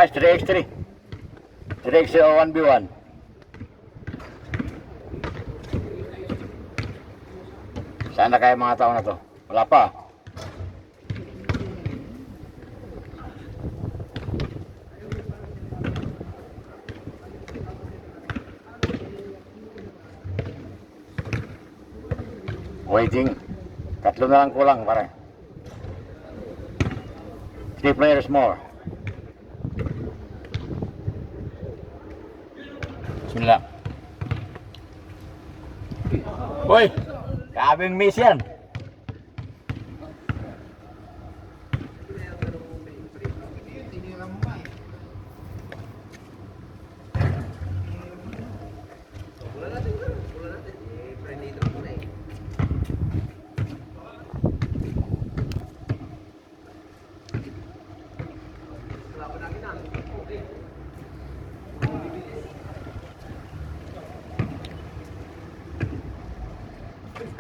Guys, 3x3. 3x3 o 1v1. Saan na kaya mga tao na to? Wala pa. Waiting. Tatlo na lang kulang, pare. 3 players more. Bismillah. Uy! Kabing miss yan.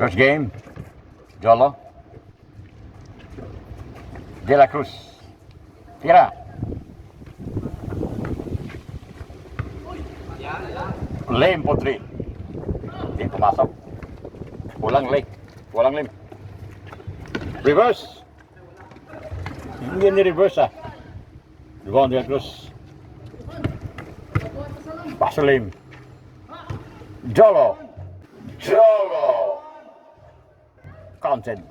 First game, Jolo, De La Cruz, tira. Lame po 3. Hindi pumasok. Walang lame. Reverse. Hindi ni-reverse ah. Rebound De La Cruz. Paso lame. Jolo. Counted.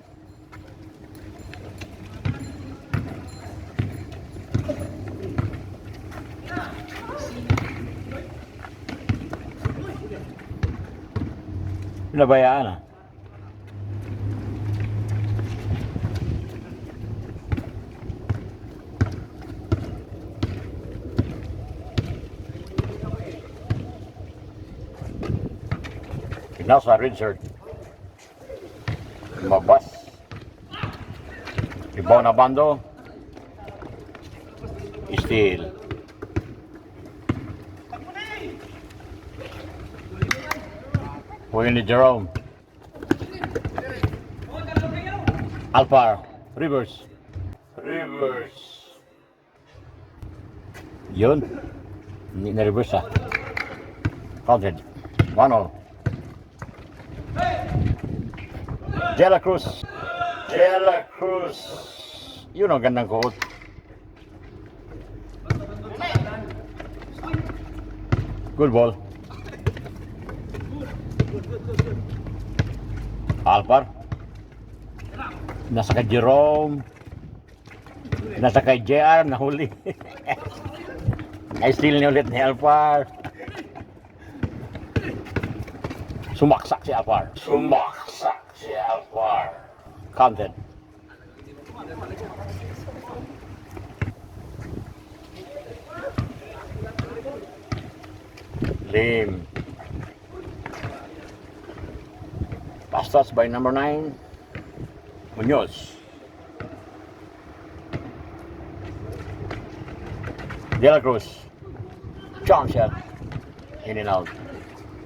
Pinabayaan ah. Nasa red shirt. Mabas. Ibaw na bando. Steal. Huwag ni Jerome. Alpar. Reverse. Yun. Hindi na reverse ah. Counted. 1-0. De La Cruz. Yun ang gandang quote. Good ball. Alpar. Nasa kay Jerome. Nasa kay JR. Nahuli. Na-steal niya ulit ni Alpar. Sumaksak si Alpar. Counted. Lame. Pass touch by number 9. Munoz. De La Cruz. Jump shot. In and out.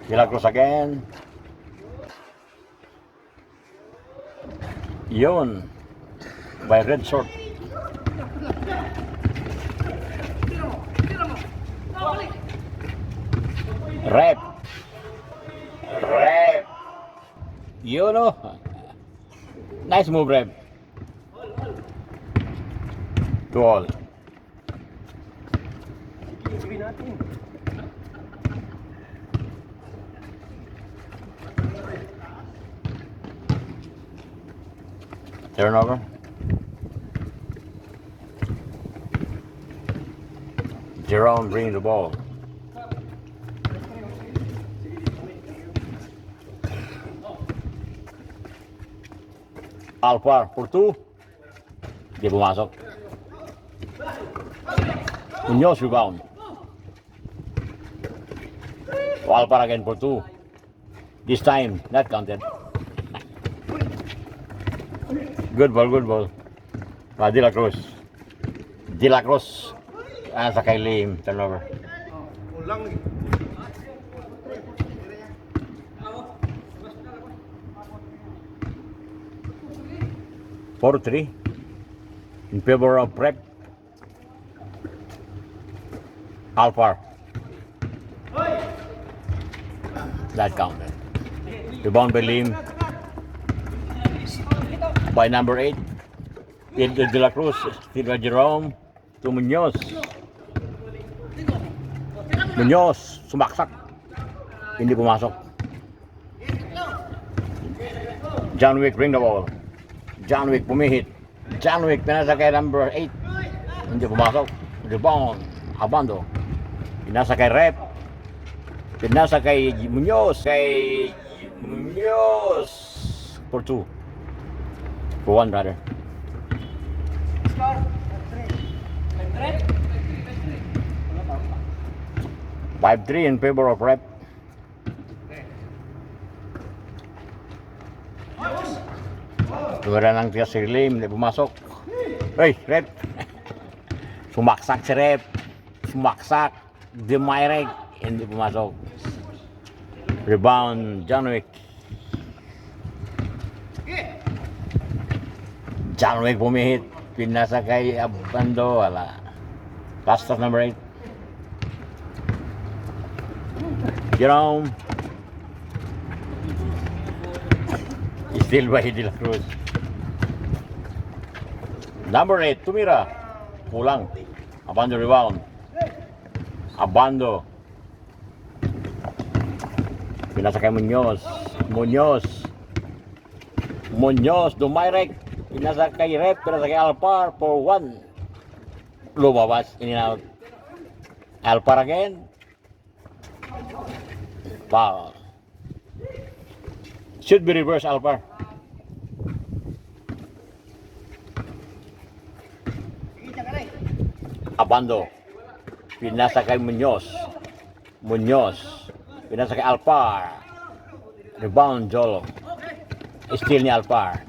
De La Cruz again. Yun. By red short. Rep. Yun oh. Nice move, Rep. 2-all. Turnover. Jerome bringing the ball. Alpar for 2. Di pumasok. Munoz rebound. Alpar again for 2. This time, not counted. Good ball. De La Cruz. Sa kay Lim. Turnover. Ulang lagi. 4-3 in favor of Prep. Alpar. That counted. Rebound by Lim. By number 8. De La Cruz. Still by Jerome. To Munoz. Munoz. Sumaksak. Hindi pumasok. John Wick bring the ball. John Wick pumihit. John Wick pinasa kay number 8. Hindi pumasok. Rebound. Abando. Pinasa kay Rep. Pinasa kay Munoz. Kay Munoz. For 2. For 1 rather. 5-3 in favor of Rep. Tumira ng tigas si Lim, hindi pumasok. Hey, Rep! Sumaksak si Rep. Sumaksak. Demirek, hindi pumasok. Rebound, John Wick. John Wick pumihit. Pinasa kay Abando, wala. Last of number 8. Jerome. Still by De La Cruz. Number 8, tumira. Kulang. Abando rebound. Abando. Pinasa kay Munoz. Munoz, Dumayrek. Pinasa kay Rep, pinasa kay Alpar for 1. Lumabas, in and out. Alpar again. Foul. Should be reverse, Alpar. Abando. Pinasa kay Munoz. Pinasa kay Alpar. Rebound, Jolo. Steal ni Alpar.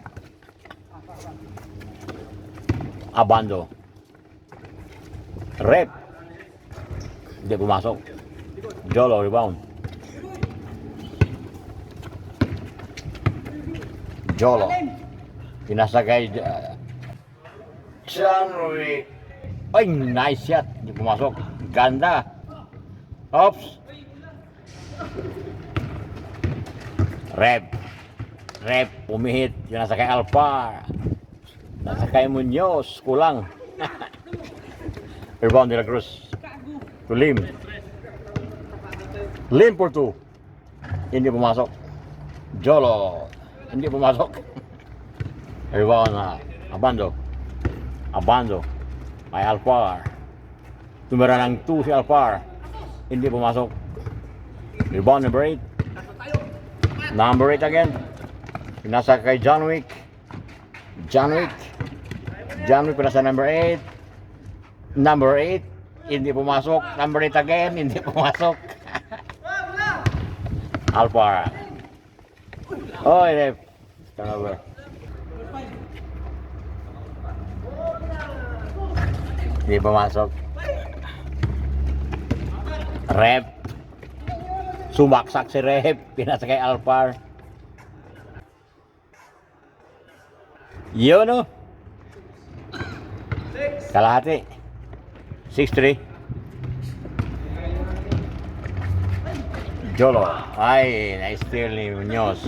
Abando. Rep. Hindi pumasok. Jolo, rebound. Jolo. Pinasa kay John Wick. Ay, nice shot. Hindi pumasok. Ganda. Oops. Rep, pumihit. Pinasa kay Alpar. Nasa kay Munoz. Kulang. Rebound De La Cruz. To Lim. Lim for 2. Hindi pumasok. Jolo. Hindi pumasok. Rebound na. Abando. May Alpar. Tumira ng 2 si Alpar. Hindi pumasok. Rebound number 8. Number 8 again. Pinasa kay John Wick. John Wick pinasa number 8. Number 8. Hindi pumasok. Number 8 again. Hindi pumasok. Alpar. Oh, ref. Turnover. Hindi pumasok. Rep. Sumaksak si Rep. Pinasa kay Alpar. Yun, no? Kalahati. 6-3. Jolo. Ay, nice steal ni Munoz.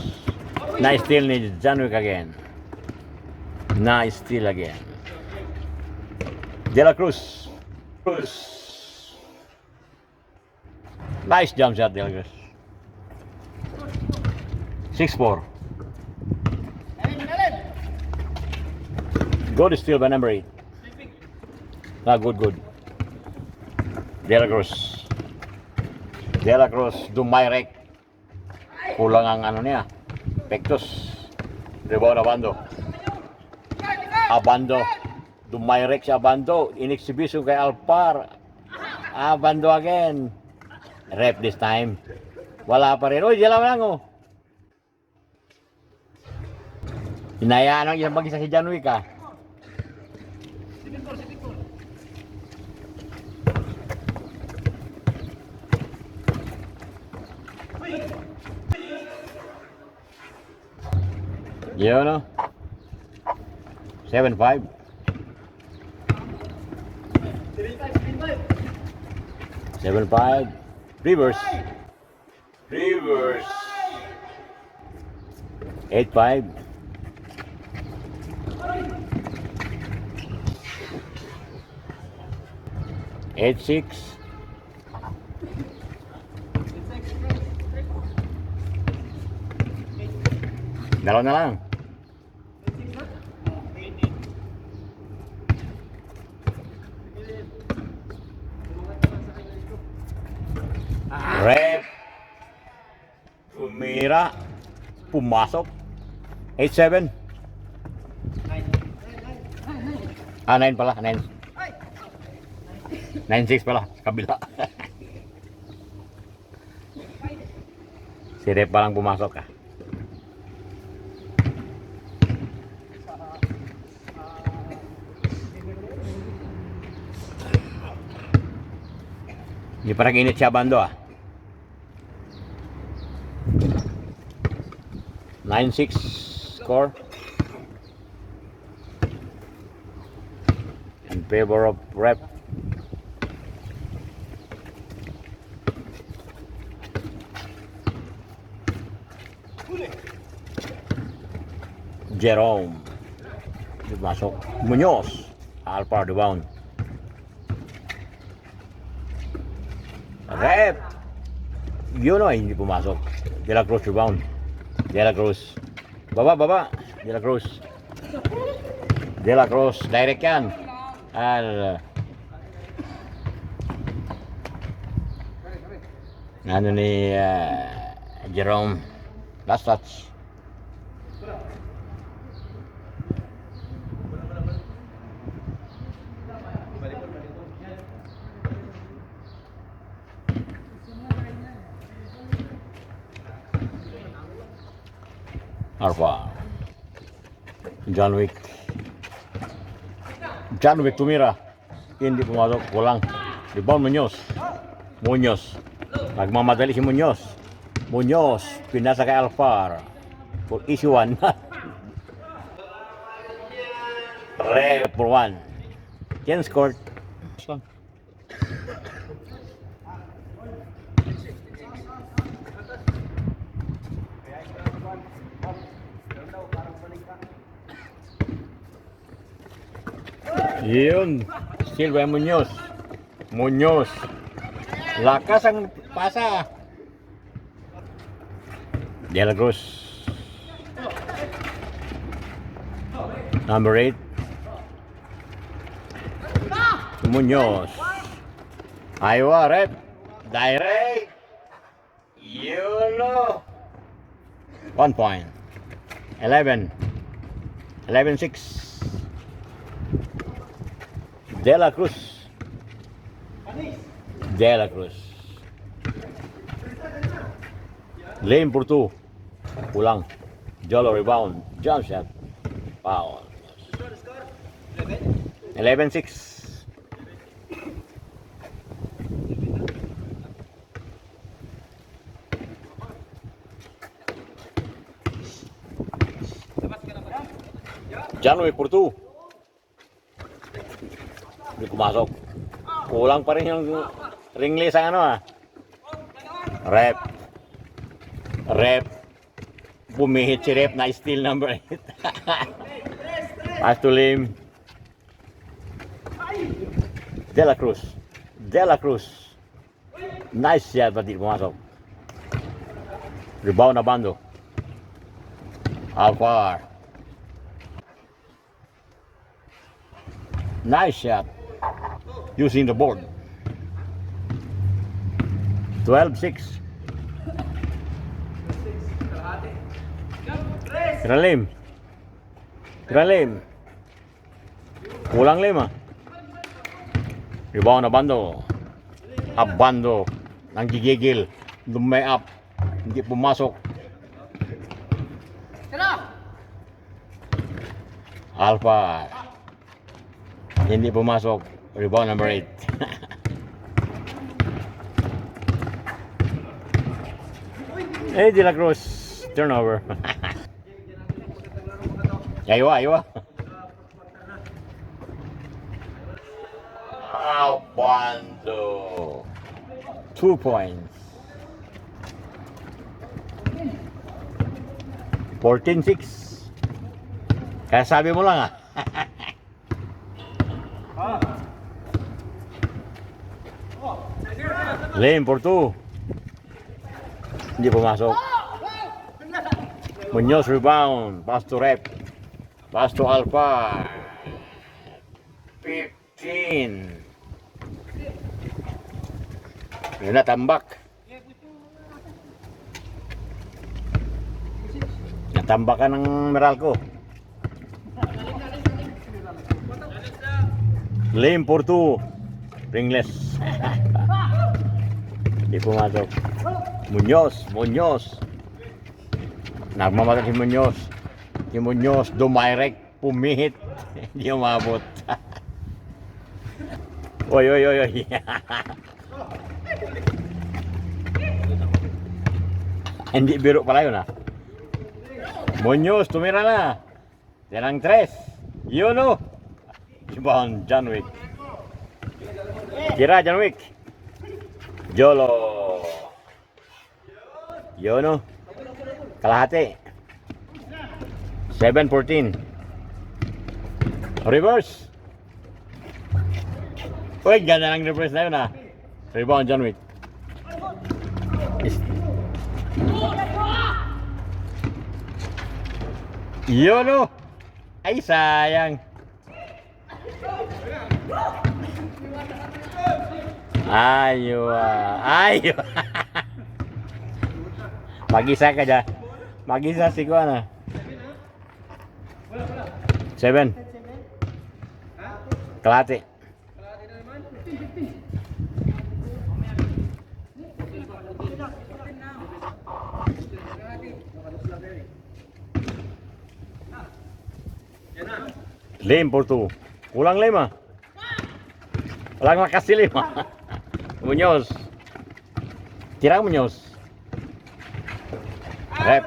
Nice steal ni John Wick again. Nice steal again. De La Cruz. Nice jump shot, De La Cruz. 6-4. Good steal by number 8. Good. De La Cruz, Dumayrek. Kulang ang ano niya. Pectus. Rebound Abando. Dumayrek si Abando. In exhibition kay Alpar. Abando again. Rep this time. Wala pa rin. Uy, diyan lang oh. Hinayaan ang isang mag-isa si John Wick ah. Yun no? 7-5. 7-5. Reverse. Reverse. 8-5. 8-6. Dalawa na lang. Rep. Tumira. Pumasok. 8-7. 9 pala. 9. 9-6 pala. Sa kabila. Si Rep palang pumasok ka. Hindi pa nag-init siya bando ah. 9-6 score in favor of Rep. Jerome. Masuk. Munoz. Alpar rebound. Rep. Yun o, hindi pumasok. De La Cruz rebound. De La Cruz. Baba. De La Cruz. De La Cruz. Direct yan. Ano ni Jerome. Last touch. Arpa. John Wick tumira. Hindi pumasok. Kulang. Rebound Munoz. Nagmamadali si Munoz. Pinasa kay Alpar. For issue 1. Rep for 1. 10 scored. Yun. Still by Munoz. Lakas ang pasa. De La Cruz. Number 8. Munoz. Aywa, Rep. Direct. Yun o. 1 point. 11. 11-6. De La Cruz. Lane for 2. Kulang. Jolo rebound. Jump shot. Foul. 11-6. John Wick for 2. Hindi pumasok. Kulang pa rin yung ringless ang ano ah. Rep. Bumihit si Rep na steal number 8. Pass to Lim. De La Cruz. Nice shot, but hindi pumasok. Rebound na bando. Alpar. Nice shot. Using the board. 12-6. Kiralim. Kulang 5. Rebound na bando. Abando. Nang gigigil. Lumay up. Hindi pumasok. Alpha. Hindi pumasok. Rebound number 8. De La Cruz. Turnover. Aywa. Abando. 2 points. 14-6. Kaya sabi mo lang Lane for 2. Hindi pumasok. Munoz rebound. Pass to Rep. Pass to Alpar. 15. Yun na, tambak. Natambakan ng Meralco. Lane for 2. Ringless. Hindi pumasok. Munoz. Nagmamatag si Munoz. Si Munoz, dumirect, pumihit. Hindi umabot. Oy. Hindi biro pala yun Munoz, tumira na. Yan ang 3. Yun Rebound, John Wick. Tira, John Wick. Jolo. Yun kalahati. 7-14. Reverse. Uy, ganda ng reverse na yun Rebound, John Wick. Yun ay sayang. Ayo. Mag-isa ka dyan. Mag-isa si Kuana. 7. Kalahati. Lane for 2. Kulang 5. Walang makasih 5. Munoz. Tira Munoz. Rep.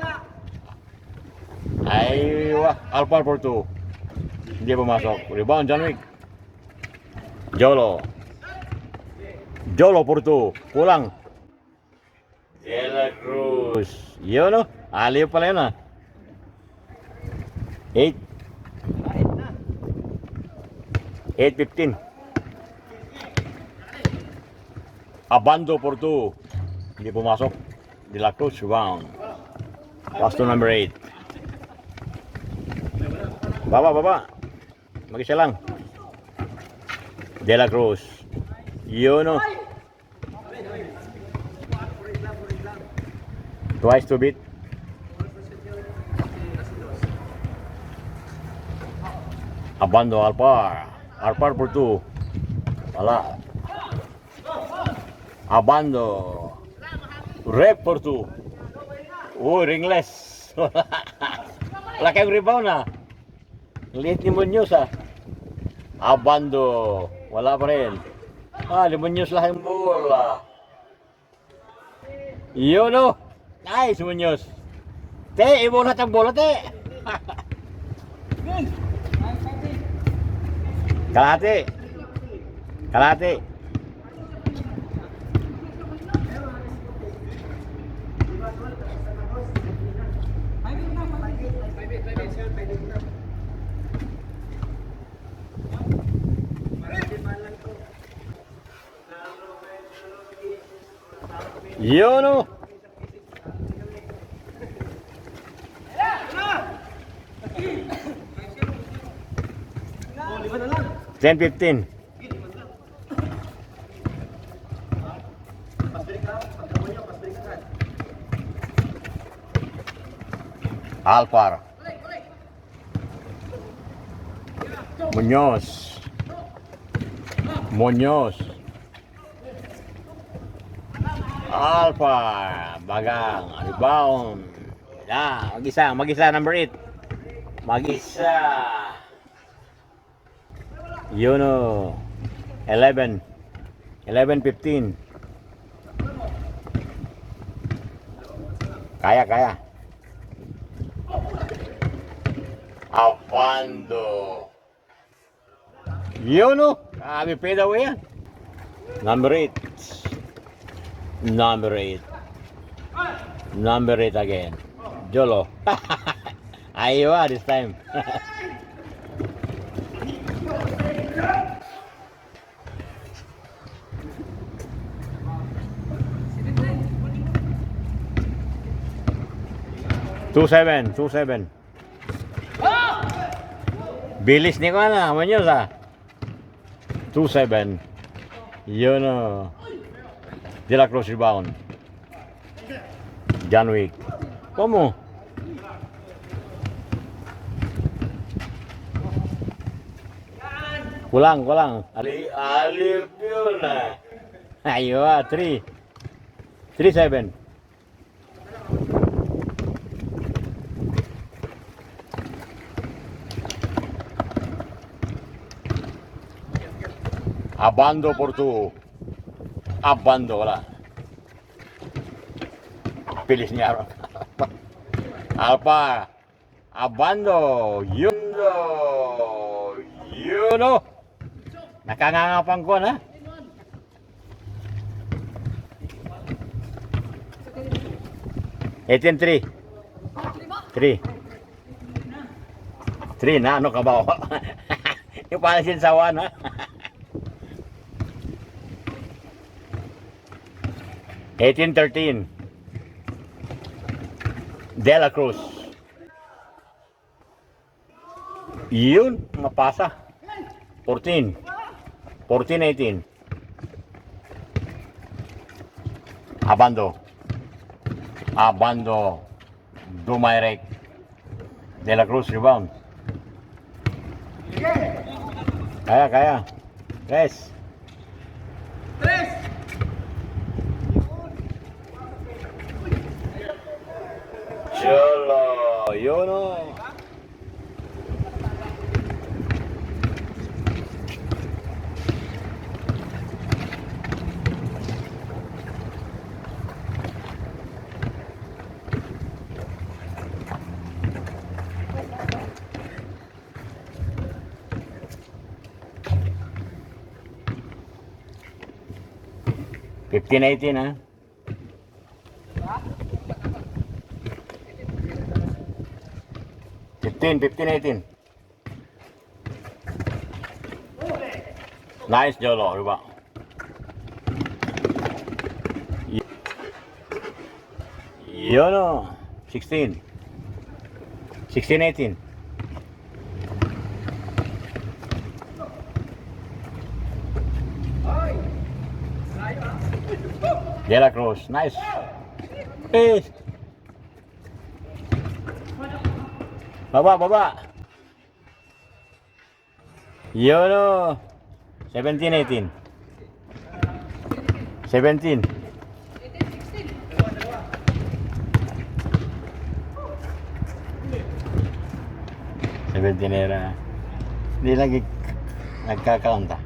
Aywa. Alpar for 2. Hindi pumasok. Rebound, John Wick. Jolo for 2. Kulang. De La Cruz. Yun aliw pala yun 8-15. Abando for 2. Hindi pumasok. De La Cruz rebound. Pass to number 8. Baba. Mag-isa lang. De La Cruz. Yun Twice to beat. Abando Alpar for 2. Wala. Abando. Rep for 2. Ringless. Wala kayong rebound Liit ni Munoz Abando. Wala pa rin. Ni Munoz lang yung bola. Yun Nice Munoz. Te, ibulat ang bola te. Kalahati. Yun 10-15. Alpar. Munoz. Alpar. Bagang. Rebound. Mag-isa. Number 8. Mag-isa. Yun 11. 11-15. Kaya. Abando. Yun Grabe fade away yan. Number 8. Number 8. Number 8 again. Jolo. Aywa this time. Two seven. Bilis ni ko na, manyo sa. 2-7. Yun o. De La Cruz rebound. John Wick. Como? Kulang. Alip yun na. Aywa, 3. 3-7. Abando por tu. Abando, wala. Bilis niya. Alpa. Abando. Yun o. Nakangangapang ko na. Eighteen three. 3 na, ano ka ba? Yung pala sinsawan ha. 18-13. De La Cruz. Yun, mapasa. 14. 14-18. Abando. Dumayrek. De La Cruz rebound. Kaya. 3. Cholo, yun o. Fifteen 18 ha. 15-18. Nice Jolo, diba? Yun o. 16. 16-18. De La Cruz, nice. Peace. Baba. Yun o. 17-18. 17. Era. Hindi lagi nagkakaunta.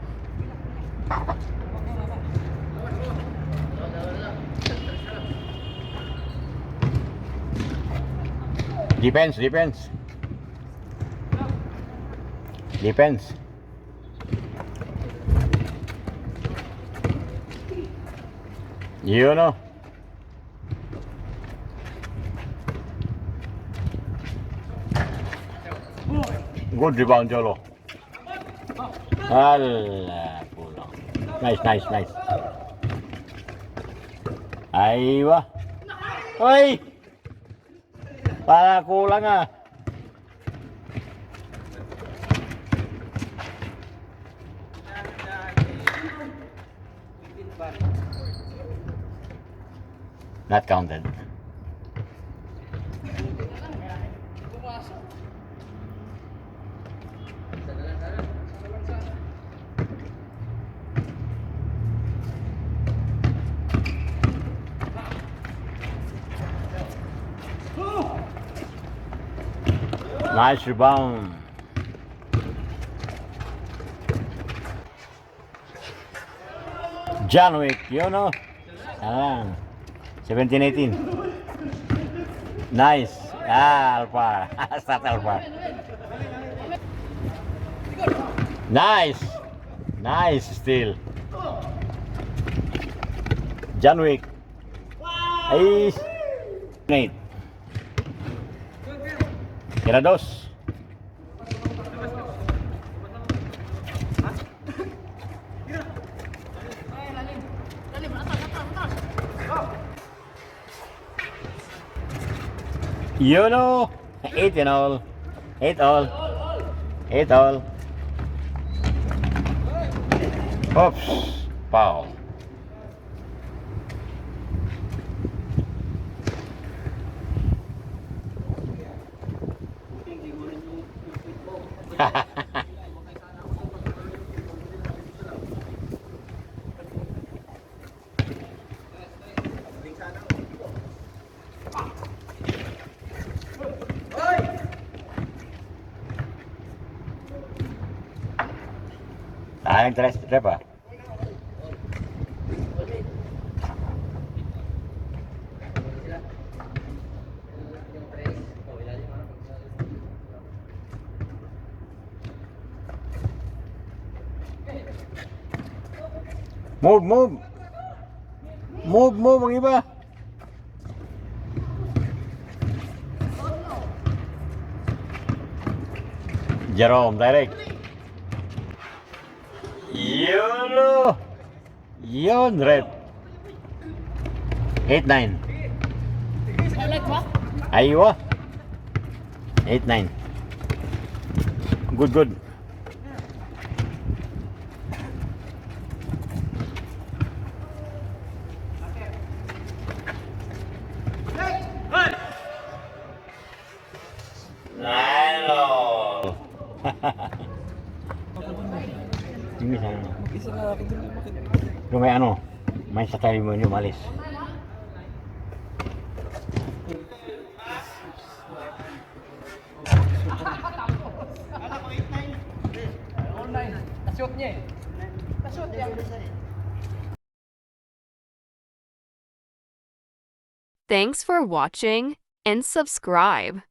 Depends. You know. Good rebound, Jolo. Ala, pulang. Nice. Aywa. Hoy! Para kulang ah. Not counted. Nice rebound. John Wick, you know. 17-18. Nice. Alpha. Start Alpha. Nice steal. John Wick. Ay, Nate. Tira dos. You know, 8 in all. 8 all. 8 all. Oops. Foul. Tayong tres pa. Move, move. Move, move ang iba. Jerome, direct. Yun. Yun, red. 8-9. Aywa. 8-9. Good, good. Nalo. Hindi sana. Mag-isa na ako dun. Yung may ano, may sa tayo mo yung umalis. Nashoot niya eh. Thanks for watching and subscribe.